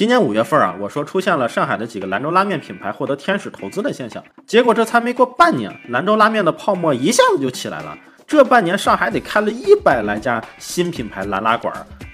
今年5月份啊，我说出现了上海的几个兰州拉面品牌获得天使投资的现象，结果这才没过半年，兰州拉面的泡沫一下子就起来了。这半年上海得开了100来家新品牌兰拉馆，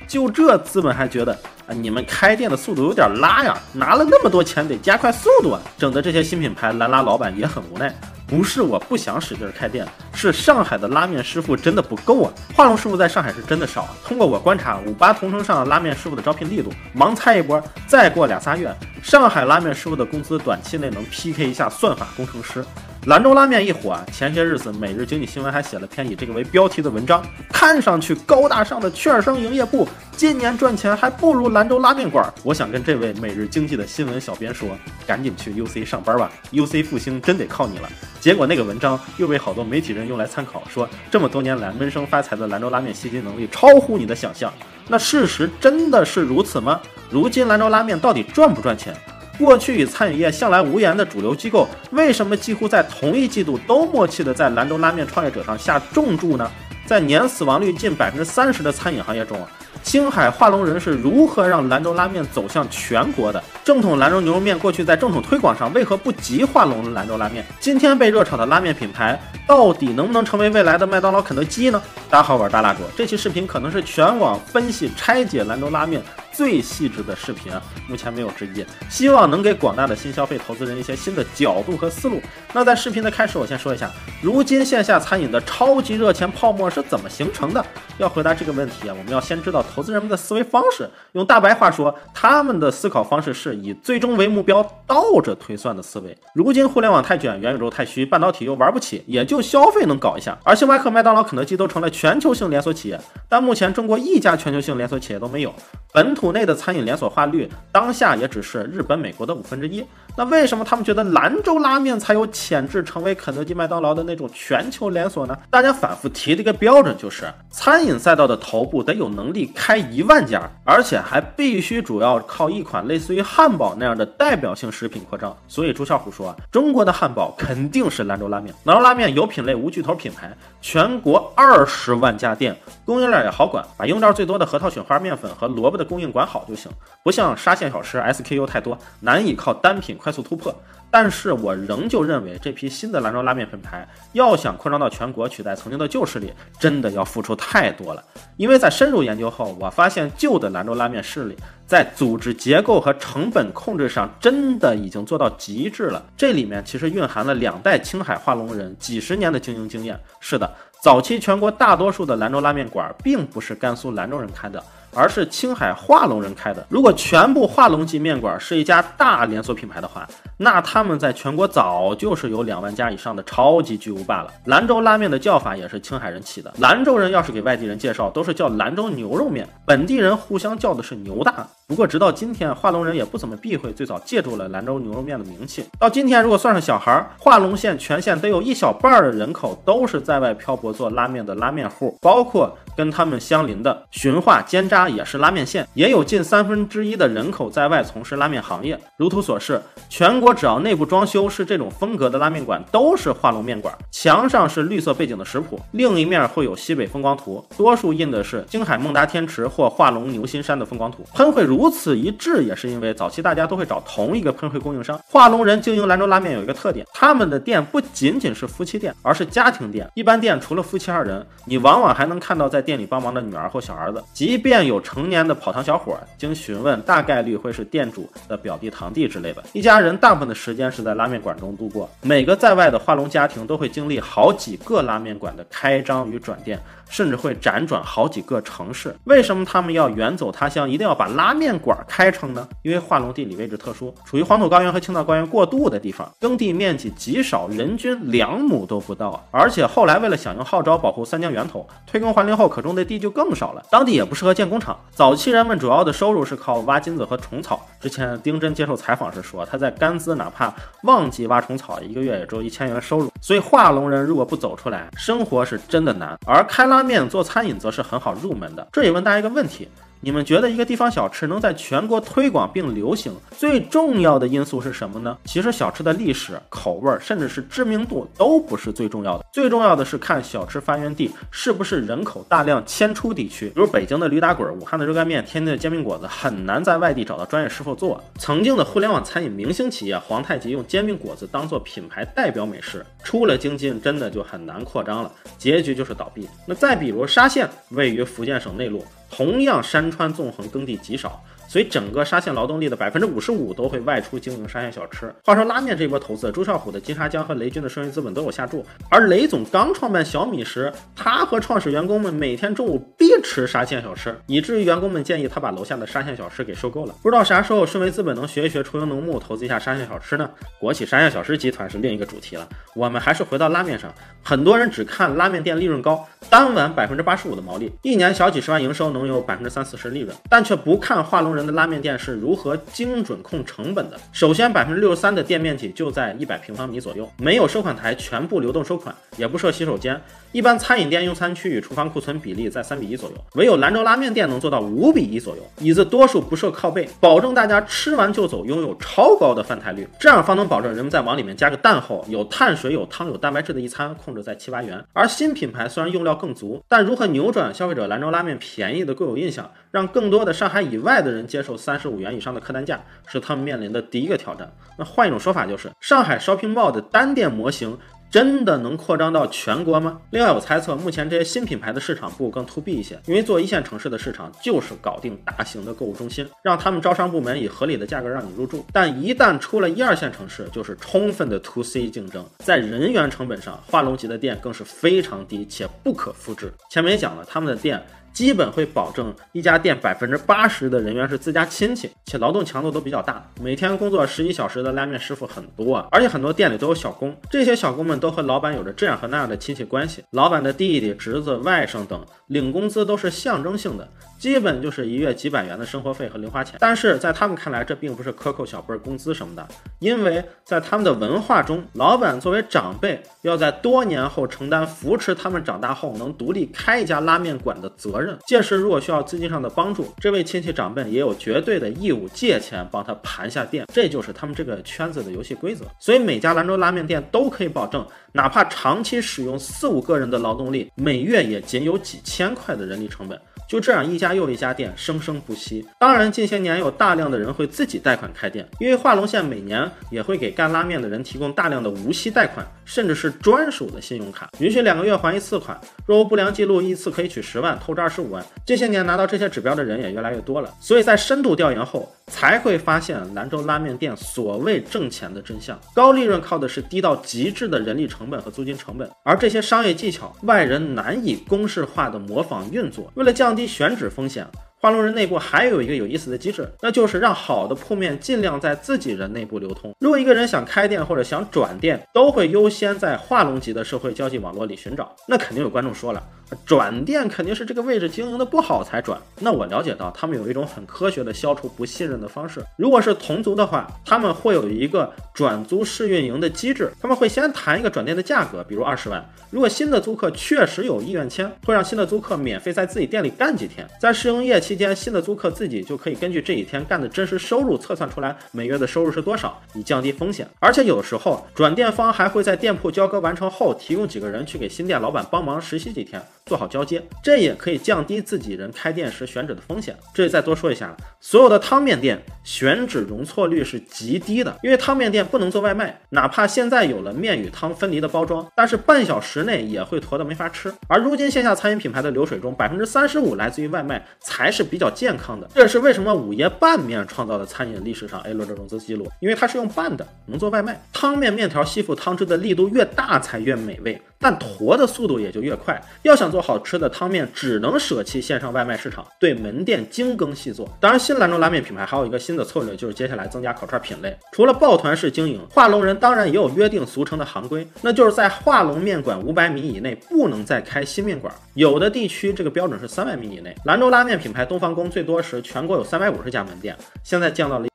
就这资本还觉得你们开店的速度有点拉呀，拿了那么多钱得加快速度啊，整的这些新品牌兰拉老板也很无奈。不是我不想使劲开店，是上海的拉面师傅真的不够啊！画龙师傅在上海是真的少啊。通过我观察，58同城上拉面师傅的招聘力度，盲猜一波，再过2-3月，上海拉面师傅的工资短期内能 PK 一下算法工程师。兰州拉面一火啊，前些日子每日经济新闻还写了篇以这个为标题的文章，看上去高大上的券商营业部今年赚钱还不如兰州拉面馆。我想跟这位每日经济的新闻小编说，赶紧去 UC 上班吧， UC 复兴真得靠你了。结果那个文章又被好多媒体人用来参考，说这么多年来闷声发财的兰州拉面吸金能力超乎你的想象。那事实真的是如此吗？如今兰州拉面到底赚不赚钱？过去与参与业向来无缘的主流机构，为什么几乎在同一季度都默契的在兰州拉面创业者上下重注呢？在年死亡率近30%的餐饮行业中，青海画龙人是如何让兰州拉面走向全国的？正统兰州牛肉面过去在正统推广上为何不及画龙的兰州拉面？今天被热炒的拉面品牌到底能不能成为未来的麦当劳、肯德基呢？大家好，我是大蜡烛，这期视频可能是全网分析拆解兰州拉面最细致的视频啊，目前没有之一，希望能给广大的新消费投资人一些新的角度和思路。那在视频的开始，我先说一下，如今线下餐饮的超级热钱泡沫是怎么形成的？要回答这个问题啊，我们要先知道投资人们的思维方式。用大白话说，他们的思考方式是以最终为目标，倒着推算的思维。如今互联网太卷，元宇宙太虚，半导体又玩不起，也就消费能搞一下。而星巴克、麦当劳、肯德基都成了全球性连锁企业，但目前中国一家全球性连锁企业都没有。本土内的餐饮连锁化率当下也只是日本、美国的1/5。那为什么他们觉得兰州拉面才有潜质成为肯德基、麦当劳的那种全球连锁呢？大家反复提的一个标准就是，餐饮赛道的头部得有能力开1万家，而且还必须主要靠一款类似于汉堡那样的代表性食品扩张。所以朱啸虎说，中国的汉堡肯定是兰州拉面。兰州拉面有品类无巨头品牌，全国20万家店，供应链也好管，把用料最多的核桃雪花面粉和萝卜的供应管好就行，不像沙县小吃 SKU 太多，难以靠单品快速突破。但是我仍旧认为，这批新的兰州拉面品牌要想扩张到全国，取代曾经的旧势力，真的要付出太多了。因为在深入研究后，我发现旧的兰州拉面势力在组织结构和成本控制上真的已经做到极致了。这里面其实蕴含了2代青海画龙人几十年的经营经验。是的，早期全国大多数的兰州拉面馆并不是甘肃兰州人开的，而是青海画龙人开的。如果全部画龙级面馆是一家大连锁品牌的话，那他们在全国早就是有2万家以上的超级巨无霸了。兰州拉面的叫法也是青海人起的，兰州人要是给外地人介绍，都是叫兰州牛肉面，本地人互相叫的是牛大。不过直到今天，画龙人也不怎么避讳最早借助了兰州牛肉面的名气。到今天，如果算上小孩，画龙县全县得有一小半的人口都是在外漂泊做拉面的拉面户，包括跟他们相邻的循化、尖扎也是拉面县，也有近1/3的人口在外从事拉面行业。如图所示，全国只要内部装修是这种风格的拉面馆，都是画龙面馆。墙上是绿色背景的食谱，另一面会有西北风光图，多数印的是青海孟达天池或画龙牛心山的风光图。喷绘如此一致，也是因为早期大家都会找同一个喷绘供应商。画龙人经营兰州拉面有一个特点，他们的店不仅仅是夫妻店，而是家庭店。一般店除了夫妻2人，你往往还能看到在店里帮忙的女儿或小儿子，即便有成年的跑堂小伙，经询问大概率会是店主的表弟、堂弟之类的。一家人大部分的时间是在拉面馆中度过，每个在外的画龙家庭都会经历好几个拉面馆的开张与转店，甚至会辗转好几个城市。为什么他们要远走他乡，一定要把拉面馆开成呢？因为画龙地理位置特殊，处于黄土高原和青藏高原过渡的地方，耕地面积极少，人均2亩都不到。而且后来为了响应号召保护三江源头，退耕还林后可种的地就更少了，当地也不适合建工厂。早期人们主要的收入是靠挖金子和虫草。之前丁真接受采访时说，他在甘孜哪怕忘记挖虫草，1个月也只有1000元收入。所以画龙人如果不走出来，生活是真的难。而开拉面做餐饮则是很好入门的。这也问大家一个问题，你们觉得一个地方小吃能在全国推广并流行，最重要的因素是什么呢？其实小吃的历史、口味，甚至是知名度都不是最重要的，最重要的是看小吃发源地是不是人口大量迁出地区。比如北京的驴打滚、武汉的热干面、天津的煎饼果子，很难在外地找到专业师傅做。曾经的互联网餐饮明星企业皇太极用煎饼果子当做品牌代表美食，出了京津真的就很难扩张了，结局就是倒闭。那再比如沙县，位于福建省内陆，同样山川纵横，耕地极少，所以整个沙县劳动力的55%都会外出经营沙县小吃。话说拉面这波投资，朱啸虎的金沙江和雷军的顺义资本都有下注。而雷总刚创办小米时，他和创始员工们每天中午必吃沙县小吃，以至于员工们建议他把楼下的沙县小吃给收购了。不知道啥时候顺为资本能学一学出营农牧，投资一下沙县小吃呢？国企沙县小吃集团是另一个主题了。我们还是回到拉面上，很多人只看拉面店利润高，单碗85%的毛利，一年小几十万营收能有30-40%利润，但却不看画龙人的拉面店是如何精准控成本的。首先63%的店面积就在100平方米左右，没有收款台，全部流动收款，也不设洗手间。一般餐饮店用餐区与厨房库存比例在3:1左右，唯有兰州拉面店能做到5:1左右，椅子多数不设靠背，保证大家吃完就走，拥有超高的翻台率，这样方能保证人们再往里面加个蛋后，有碳水有汤有蛋白质的一餐控制在7-8元。而新品牌虽然用料更足，但如何扭转消费者兰州拉面便宜的固有印象，让更多的上海以外的人接受35元以上的客单价，是他们面临的第一个挑战。那换一种说法就是，上海 Shopping Mall 的单店模型真的能扩张到全国吗？另外有猜测，目前这些新品牌的市场部更 to B 一些，因为做一线城市的市场就是搞定大型的购物中心，让他们招商部门以合理的价格让你入驻。但一旦出了1、2线城市，就是充分的 to C 竞争，在人员成本上，画龙级的店更是非常低且不可复制。前面也讲了，他们的店基本会保证一家店80%的人员是自家亲戚，且劳动强度都比较大，每天工作11小时的拉面师傅很多啊，而且很多店里都有小工，这些小工们都和老板有着这样和那样的亲戚关系，老板的弟弟、侄子、外甥等，领工资都是象征性的，基本就是一月几百元的生活费和零花钱。但是在他们看来，这并不是克扣小辈工资什么的，因为在他们的文化中，老板作为长辈，要在多年后承担扶持他们长大后能独立开一家拉面馆的责任。届时如果需要资金上的帮助，这位亲戚长辈也有绝对的义务借钱帮他盘下店，这就是他们这个圈子的游戏规则。所以每家兰州拉面店都可以保证，哪怕长期使用4-5个人的劳动力，每月也仅有几千块的人力成本，就这样一家又一家店生生不息。当然近些年有大量的人会自己贷款开店，因为华龙县每年也会给干拉面的人提供大量的无息贷款，甚至是专属的信用卡，允许2个月还1次款，若无不良记录一次可以取10万，透支25万。这些年拿到这些指标的人也越来越多了，所以在深度调研后才会发现兰州拉面店所谓挣钱的真相，高利润靠的是低到极致的人力成本和租金成本，而这些商业技巧外人难以公式化的模仿运作。为了降低选址风险，画龙人内部还有一个有意思的机制，那就是让好的铺面尽量在自己人内部流通。如果一个人想开店或者想转店，都会优先在画龙级的社会交际网络里寻找。那肯定有观众说了，转店肯定是这个位置经营的不好才转。那我了解到他们有一种很科学的消除不信任的方式，如果是同族的话，他们会有一个转租试运营的机制，他们会先谈一个转店的价格，比如20万，如果新的租客确实有意愿签，会让新的租客免费在自己店里干几天，在试营业期间，新的租客自己就可以根据这几天干的真实收入测算出来每月的收入是多少，以降低风险。而且有时候转店方还会在店铺交割完成后提供几个人去给新店老板帮忙实习几天，做好交接，这也可以降低自己人开店时选址的风险。这里再多说一下，所有的汤面店选址容错率是极低的，因为汤面店不能做外卖，哪怕现在有了面与汤分离的包装，但是半小时内也会坨的没法吃。而如今线下餐饮品牌的流水中，35%来自于外卖，才是比较健康的。这也是为什么午夜拌面创造了餐饮历史上 A 轮的融资记录，因为它是用拌的，能做外卖。汤面面条吸附汤汁的力度越大才越美味，但坨的速度也就越快。要想做好吃的汤面，只能舍弃线上外卖市场，对门店精耕细作。当然新兰州拉面品牌还有一个新的策略，就是接下来增加烤串品类。除了抱团式经营，画龙人当然也有约定俗成的行规，那就是在画龙面馆500米以内不能再开新面馆，有的地区这个标准是300米以内。兰州拉面品牌东方宫最多时全国有350家门店，现在降到了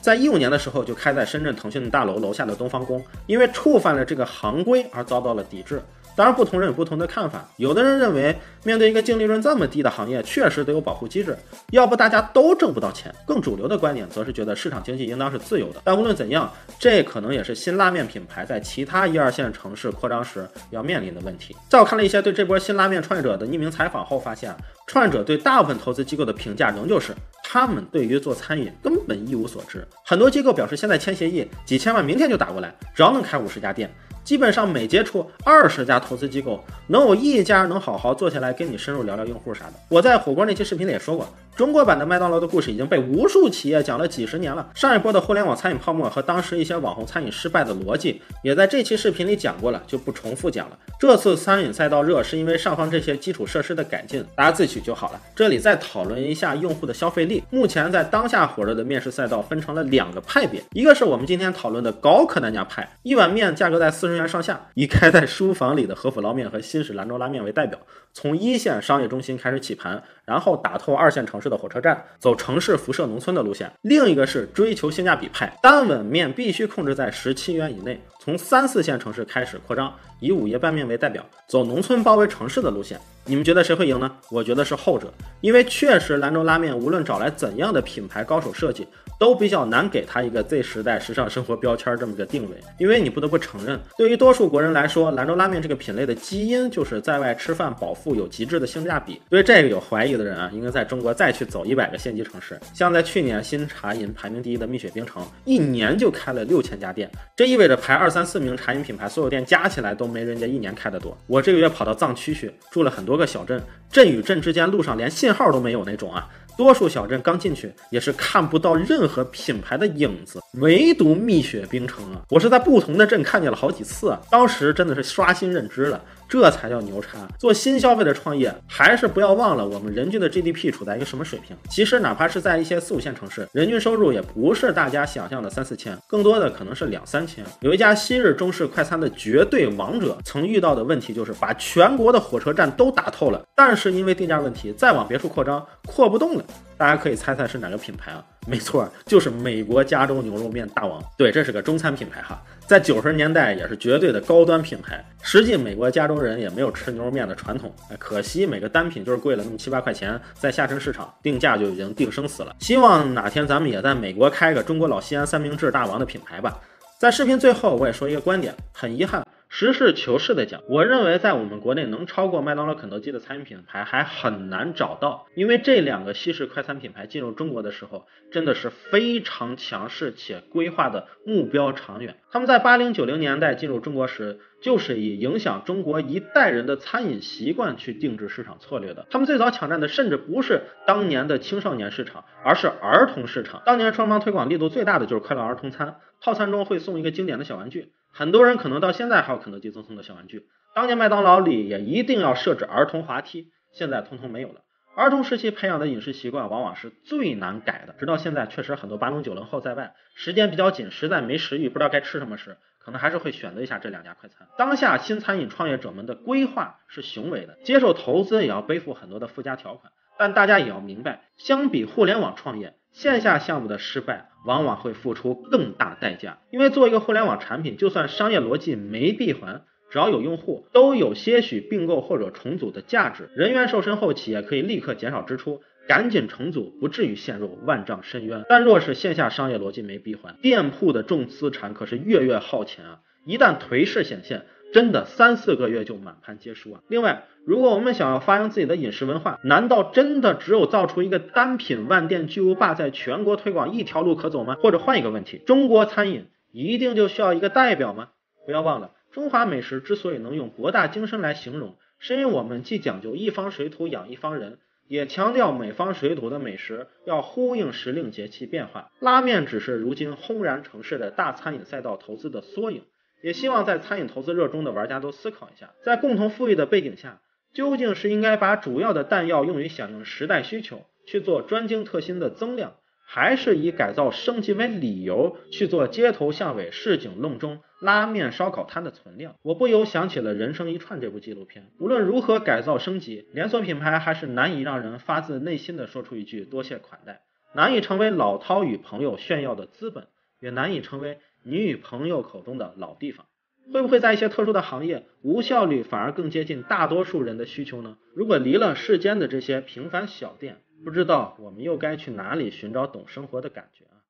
在15年的时候就开在深圳腾讯大楼楼下的东方宫，因为触犯了这个行规而遭到了抵制。当然，不同人有不同的看法。有的人认为，面对一个净利润这么低的行业，确实得有保护机制，要不大家都挣不到钱。更主流的观点则是觉得市场经济应当是自由的。但无论怎样，这可能也是新拉面品牌在其他1、2线城市扩张时要面临的问题。在我看了一些对这波新拉面创业者的匿名采访后，发现创业者对大部分投资机构的评价仍旧是他们对于做餐饮根本一无所知。很多机构表示，现在签协议，几千万明天就打过来，只要能开50家店。基本上每接触20家投资机构，能有1家能好好坐下来跟你深入聊聊用户啥的。我在火锅那期视频里也说过，中国版的麦当劳的故事已经被无数企业讲了几十年了。上一波的互联网餐饮泡沫和当时一些网红餐饮失败的逻辑，也在这期视频里讲过了，就不重复讲了。这次餐饮赛道热是因为上方这些基础设施的改进，大家自取就好了。这里再讨论一下用户的消费力。目前在当下火热的面食赛道分成了2个派别，一个是我们今天讨论的高客单价派，一碗面价格在40元上下，以开在书房里的和府捞面和新式兰州拉面为代表，从1线商业中心开始起盘，然后打透2线城市的火车站，走城市辐射农村的路线。另一个是追求性价比派，单碗面必须控制在17元以内，从3、4线城市开始扩张，以午夜拌面为代表，走农村包围城市的路线。你们觉得谁会赢呢？我觉得是后者，因为确实兰州拉面无论找来怎样的品牌高手设计，都比较难给它一个 Z 时代时尚生活标签这么个定位。因为你不得不承认，对于多数国人来说，兰州拉面这个品类的基因就是在外吃饭饱腹有极致的性价比。对这个有怀疑的人啊，应该在中国再去走100个县级城市。像在去年新茶饮排名第1的蜜雪冰城，1年就开了6000家店，这意味着排2、3、4名茶饮品牌所有店加起来都没人家1年开得多。我这个月跑到藏区去，住了很多个小镇，镇与镇之间路上连信号都没有那种啊。多数小镇刚进去也是看不到任何品牌的影子，唯独蜜雪冰城啊，我是在不同的镇看见了好几次啊，当时真的是刷新认知了，这才叫牛叉。做新消费的创业，还是不要忘了我们人均的 GDP 处在一个什么水平。其实哪怕是在一些4、5线城市，人均收入也不是大家想象的3、4千，更多的可能是2、3千。有一家昔日中式快餐的绝对王者，曾遇到的问题就是把全国的火车站都打透了，但是因为定价问题，再往别处扩张扩不动了。大家可以猜猜是哪个品牌啊？没错，就是美国加州牛肉面大王。对，这是个中餐品牌哈，在90年代也是绝对的高端品牌。实际美国加州人也没有吃牛肉面的传统，可惜每个单品就是贵了那么7、8块钱，在下沉市场定价就已经定生死了。希望哪天咱们也在美国开个中国老西安三明治大王的品牌吧。在视频最后，我也说一个观点，很遗憾，实事求是的讲，我认为在我们国内能超过麦当劳、肯德基的餐饮品牌还很难找到，因为这2个西式快餐品牌进入中国的时候，真的是非常强势且规划的目标长远。他们在80、90年代进入中国时，就是以影响中国一代人的餐饮习惯去定制市场策略的。他们最早抢占的甚至不是当年的青少年市场，而是儿童市场。当年双方推广力度最大的就是快乐儿童餐，套餐中会送一个经典的小玩具，很多人可能到现在还有肯德基赠送的小玩具。当年麦当劳里也一定要设置儿童滑梯，现在通通没有了。儿童时期培养的饮食习惯往往是最难改的，直到现在确实很多80、90后在外时间比较紧，实在没食欲，不知道该吃什么时，可能还是会选择一下这2家快餐。当下新餐饮创业者们的规划是雄伟的，接受投资也要背负很多的附加条款，但大家也要明白，相比互联网创业，线下项目的失败往往会付出更大代价。因为做一个互联网产品，就算商业逻辑没闭环，只要有用户，都有些许并购或者重组的价值。人员瘦身后，企业可以立刻减少支出，赶紧重组，不至于陷入万丈深渊。但若是线下商业逻辑没闭环，店铺的重资产可是月月耗钱啊！一旦颓势显现，真的3、4个月就满盘皆输啊！另外，如果我们想要发扬自己的饮食文化，难道真的只有造出一个单品万店巨无霸，在全国推广一条路可走吗？或者换一个问题，中国餐饮一定就需要一个代表吗？不要忘了，中华美食之所以能用博大精深来形容，是因为我们既讲究一方水土养一方人，也强调每方水土的美食要呼应时令节气变化。拉面只是如今轰然城市的大餐饮赛道投资的缩影，也希望在餐饮投资热衷的玩家都思考一下，在共同富裕的背景下，究竟是应该把主要的弹药用于响应时代需求，去做专精特新的增量，还是以改造升级为理由去做街头巷尾市井弄中拉面烧烤摊的存量。我不由想起了《人生一串》这部纪录片，无论如何改造升级，连锁品牌还是难以让人发自内心的说出一句多谢款待，难以成为老饕与朋友炫耀的资本，也难以成为你与朋友口中的老地方。会不会在一些特殊的行业，无效率反而更接近大多数人的需求呢？如果离了世间的这些平凡小店，不知道我们又该去哪里寻找懂生活的感觉啊？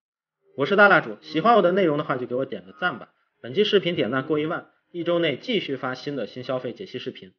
我是大蜡主，喜欢我的内容的话就给我点个赞吧。本期视频点赞过1万，1周内继续发新的新消费解析视频。